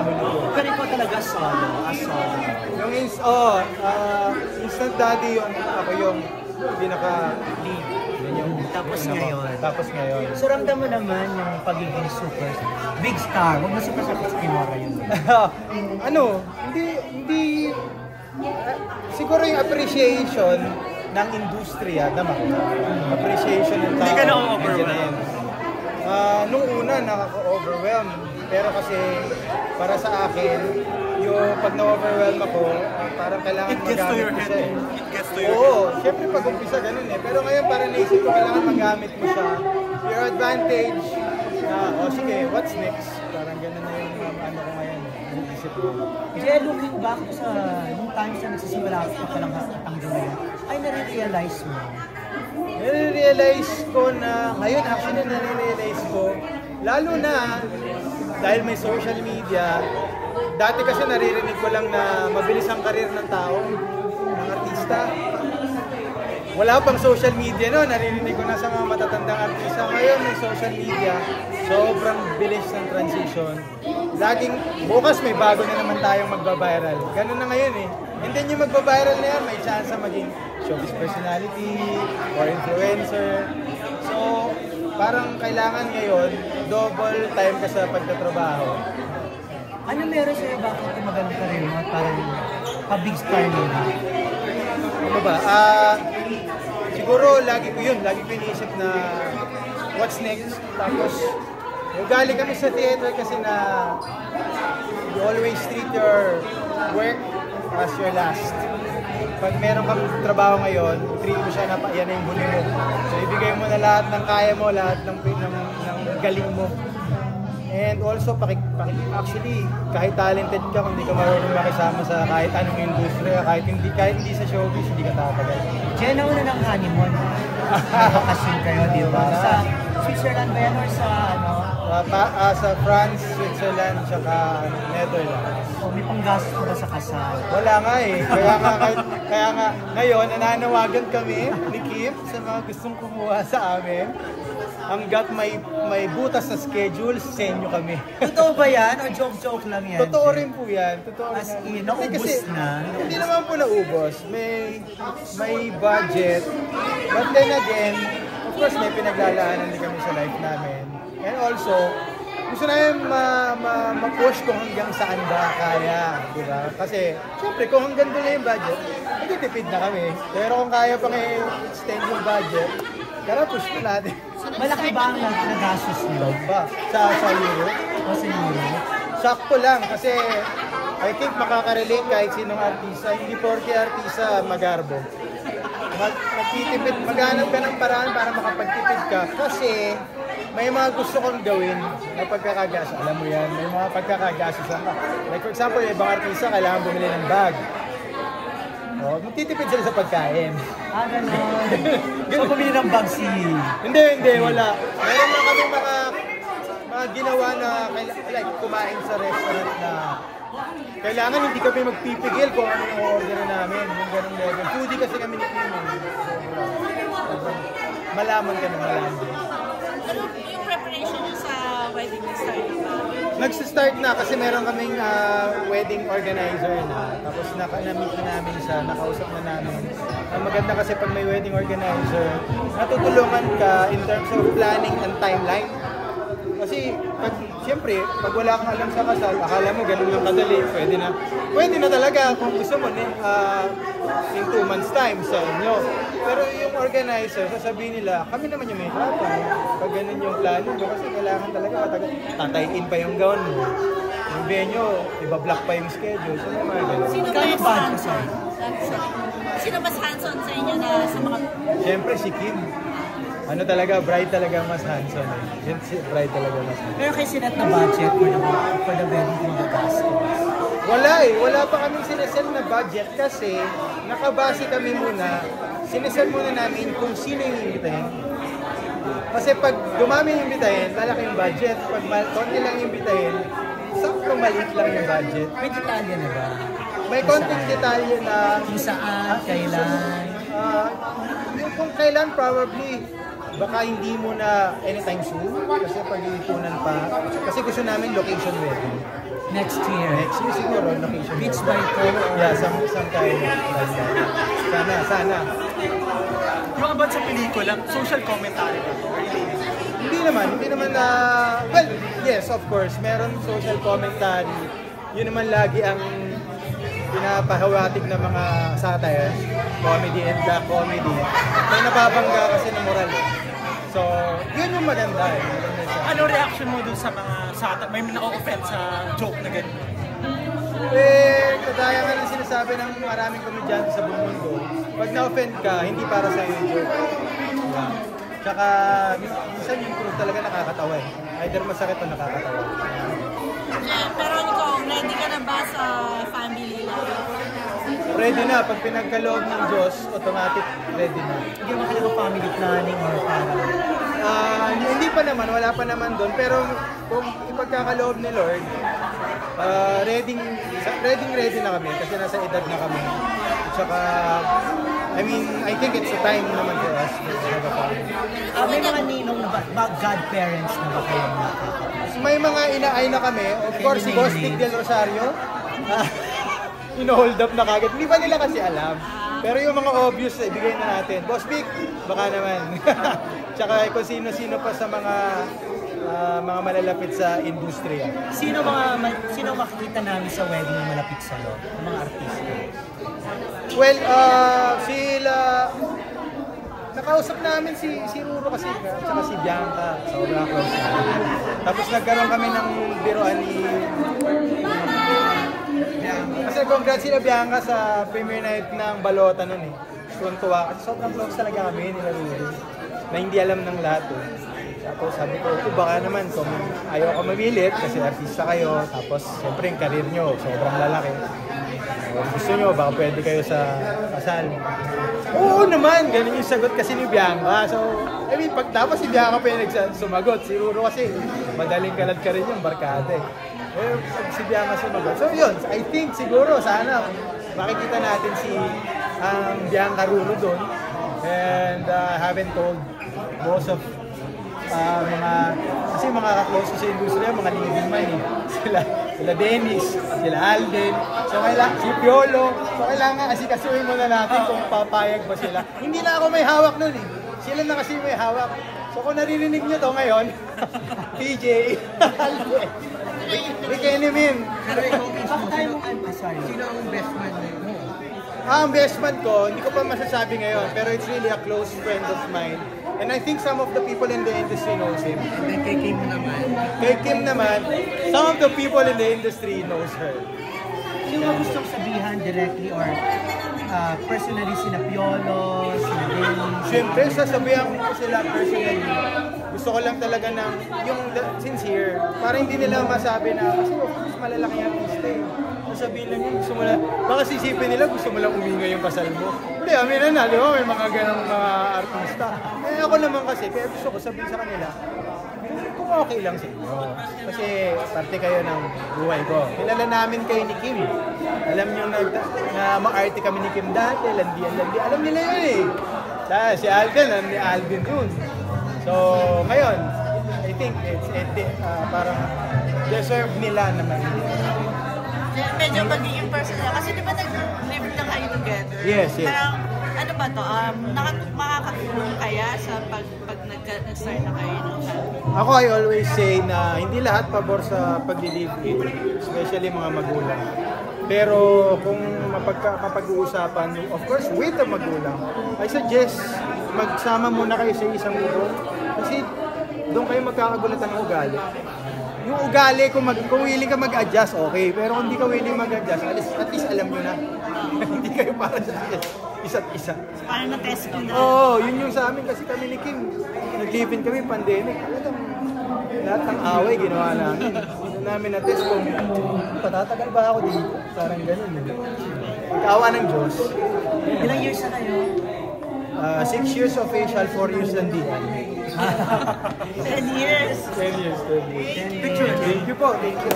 family ko. Pero ikaw talaga solo, Yung Instant Daddy yung ako yung pinaka-lead. Tapos ngayon. So ramdam mo naman yung pagiging super big star. Huwag mo super sa Kimora yun. Hindi siguro yung appreciation ng industriya, appreciation ng tao. Hindi ka na-overwhelm. Nung una, nakaka-overwhelm. Pero kasi, para sa akin, yung pag na-overwhelm ako, parang kailangan magamit mo siya. It gets to your head. Oo, syempre pag umpisa ganun eh. Pero ngayon parang naisip ko, kailangan magamit mo siya. Your advantage na, sige, what's next? Parang ganun na yung ano ko ngayon. Isip ko. Kaya looking back sa nung times na nagsisimula ka pa lang hatanggo na yun, ay nare-realize mo. Nare-realize ko na, ngayon actually nare-realize ko, lalo na dahil may social media, dati kasi naririnig ko lang na mabilis ang karir ng tao, ng artista. Wala pang social media no, naririnig ko na sa mga matatandang artista. Ngayon may social media, sobrang bilis ng transition. Laging, bukas may bago na naman tayong magbabiral. Ganun na ngayon eh. And then yung magbabiral na yan, may chance na maging showbiz personality or influencer. So, parang kailangan ngayon, double time ka sa pagtatrabaho. Ano meron sa'yo bakit tumagal ka rin mo at parang pa-big star nila? Ano ba? Siguro lagi ko iniisip na what's next. Tapos, galing kami sa theater kasi na you always treat your work as your last. Pag meron kang trabaho ngayon, treat mo siya na yan na yung huli mo. So, ibigay mo na lahat ng kaya mo, lahat ng galing mo. And also, actually, kahit talented ka, kung hindi ka marunong makisama sa kahit anong industriya, kahit hindi sa showbiz, hindi ka tatagal. Diyan nauna ng honeymoon. Bakasyon kayo, di ba? Sa Switzerland ba yan or sa ano? Sa France, Switzerland, tsaka Netherlands. O may panggastos mo ba sa kasal? Wala nga eh. Kaya nga, ngayon, nananawagan kami ni Kim sa mga gustong kumuha sa amin. Hanggat may butas na schedule, senyo kami. Totoo ba yan? O joke-joke lang yan? Totoo rin po yan. Totoo As rin. in, naubos na? Hindi naman po naubos. May budget. But then again, of course, may pinaglalaanan din kami sa life namin. And also, gusto namin ma-push kung hanggang saan ba kaya. Diba? Kasi, syempre, kung hanggang doon na yung budget, nagtitipid na kami. Pero kung kaya pang i-extend yung budget, kaya push ko natin. Malaki ba ang nagastos niyo? Sa Europe? O sa Europe? Sakto lang kasi I think makakarelate kahit sinong artista. Hindi porke artista magarbo. Magtitipid, maghanap ka ng paraan para makapagtipid ka kasi may mga gusto kong gawin na pagkakagastos. Alam mo yan, may mga pagkakagastos lang. Like for example, yung ibang artista kailangan bumili ng bag. Magtitipid sila sa pagkain. Ganon. So, bumili ng bag si... Hindi, wala. Meron na kami mga ginawa na like kumain sa restaurant na kailangan hindi kami magpipigil kung ano yung order namin. Yung ganung level. Foodie kasi kami ni Kim. Malaman ka na malaman. Ano yung preparation sa wedding start na? Nagsa-start na kasi meron kaming wedding organizer na. Tapos na-meet na namin siya, nakausap na namin. Ang maganda kasi pag may wedding organizer, natutulungan ka in terms of planning and timeline. Kasi siyempre, pag wala kang alam sa kasal, akala mo ganun lang kadali, pwede na talaga kung gusto mo in 2 months time sa inyo. Pero yung organizer, sasabihin nila, kami naman yung may klapa. Pag ganun yung plano mo, kasi kailangan talaga tatayin pa yung gown mo. Yung venue, iba-block pa yung schedule. So, mga ganun. Sino mas hands-on sa inyo na sa mga... Siyempre si Kim. Ano talaga, bride talaga mas hands-on eh. Bride talaga mas hands-on. Pero kayo sinet na budget for the wedding kung nagastos? Wala eh. Wala pa kaming sineset na budget kasi nakabase kami muna. Sineset muna namin kung sino yung imbitahin. Kasi pag dumami yung imbitahin, lalaki yung budget. Pag konti lang yung imbitahin, sakto maliit lang yung budget. May detalye na ba? May konting detalye na... Kung saan, kailan? Yung kung kailan, probably baka hindi muna anytime soon kasi pag-iipunan pa. Kasi gusto namin location wedding. Next year. Next year siguro location. Beach by Cove. Yeah, sometime. Sana. Yung about sa pelikula, social commentary ba? Hindi naman na, well, yes, of course, meron social commentary. Yun naman lagi ang pinapahawatig ng mga satire, comedy and black comedy. May napapangga kasi ng moral. So, yun yung maganda eh. Ano reaction mo dun sa mga satire? May na-offend sa joke na ganyan? Eh, kagaya nga ng sinasabi ng maraming komedyante sa buong mundo, pag na-offend ka, hindi para sa'yo yung joke. Yeah. Tsaka, minsan yung truth talaga nakakatawa eh. Either masakit o nakakatawa. Pero ikaw, ready ka na ba sa family life? Ready na. Pag pinagkaloob ng Diyos, automatic ready na. Hindi mo kayo family planning or parang... Hindi pa naman, wala pa naman doon. Pero kung ipagkakaloob ni Lord, ready na kami kasi nasa edad na kami. Tsaka, I mean, I think it's a time naman for us. may mga ninong na ba, godparents na ba kayo May mga inaay na kami. Of course, si Boss Vic Del Rosario, ino-hold up na kagad. Hindi pa nila kasi alam. Pero yung mga obvious, ibigay na natin. Boss Vic, baka naman. Tsaka kung sino-sino pa sa mga malalapit sa industriya. Sino makikita namin sa wedding na malapit sa'yo? Ang mga artista? Well, nakausap namin si Ruro kasi at saka si Bianca. Sobrang close namin. Tapos nagkaroon kami ng biroan ni Bianca. Kasi congrats sila Bianca sa premiere night ng Balota nun eh. Tuwan-tuwa. Kasi sobrang close talaga kami nila Ruro. Na hindi alam ng lahat eh. Tapos sabi ko, baka naman kung ayaw ka mamilit kasi artista kayo. Tapos siyempre yung karir nyo sobrang lalaki. Kung gusto nyo, baka pwede kayo sa kasal. Oo naman, ganun yung sagot kasi ni Bianca. So, I mean, tapos si Bianca pa yung sumagot. Si Ruro kasi, madaling kalad ka rin yung barkada eh. Pag si Bianca sumagot. So yun, I think siguro, sana makikita natin si Bianca Ruro doon. And haven't told most of kasi mga ka-close sa industriya, mga living man eh. Sila Dennis, sila Alden, so si Piolo. So kailangan asikasuhin muna natin kung papayag ba sila. Hindi na ako may hawak nun eh. Sila na kasi may hawak. So kung naririnig nyo to ngayon, PJ, Alden, Rick Enemin. Sino ang best man mo? Ang best man ko, hindi ko pa masasabi ngayon, pero it's really a close friend of mine. And I think some of the people in the industry knows him. And then kay Kim naman. Kay Kim naman, some of the people in the industry knows her. Ano ba gustong sabihan directly or personally sina Piolo, sina Dennis? Siyempre, sasabihan ko sila personally. Gusto ko lang talaga ng yung sincere. Para hindi nila masabi na, kasi mas malalaki ang artista eh. Sabihin lang yun, gusto mo lang, baka sisipin nila, gusto mo lang umingay yung kasal mo. Hindi, amin na, di ba? May mga ganong mga artista. Eh ako naman kasi, kaya gusto ko sabihin sa kanila, kung okay lang sa inyo. Kasi parte kayo ng buhay ko. Kilala namin kayo ni Kim. Alam nyo na ma-arte kami ni Kim dati, landian. Alam nila yun eh. Dahil si Alden, ni Alden yun. So, ngayon, I think parang deserve nila naman. Medyo magiging personal. Kasi di ba nag-live na kayo together? Yes. Parang, ano ba to? Makakatulong kaya sa pag nag-start na kayo ng family? Ako, I always say na hindi lahat pabor sa pag-live-in, especially mga magulang. Pero kung mapag-uusapan, of course, with the magulang, I suggest magsama muna kayo sa isang lugar. Kasi doon kayo magkakagulatan ng ugali. Yung ugali, kung willing ka mag-adjust, okay. Pero kung hindi ka willing mag-adjust, at least alam nyo na. Hindi kayo para sa isa't isa. Parang na-test ko na. Oo, yun yung sa amin kasi kami ni Kim. Nag-live-in kami, pandemic. Talagang lahat ng away ginawa namin. Hindi namin na-test kung patatagal ba ako dito. Parang ganun. Pagkawa ng Diyos. Ilang years na kayo? 6 years official, 4 years landian. 10 years. 10 years. Thank you po. Thank you.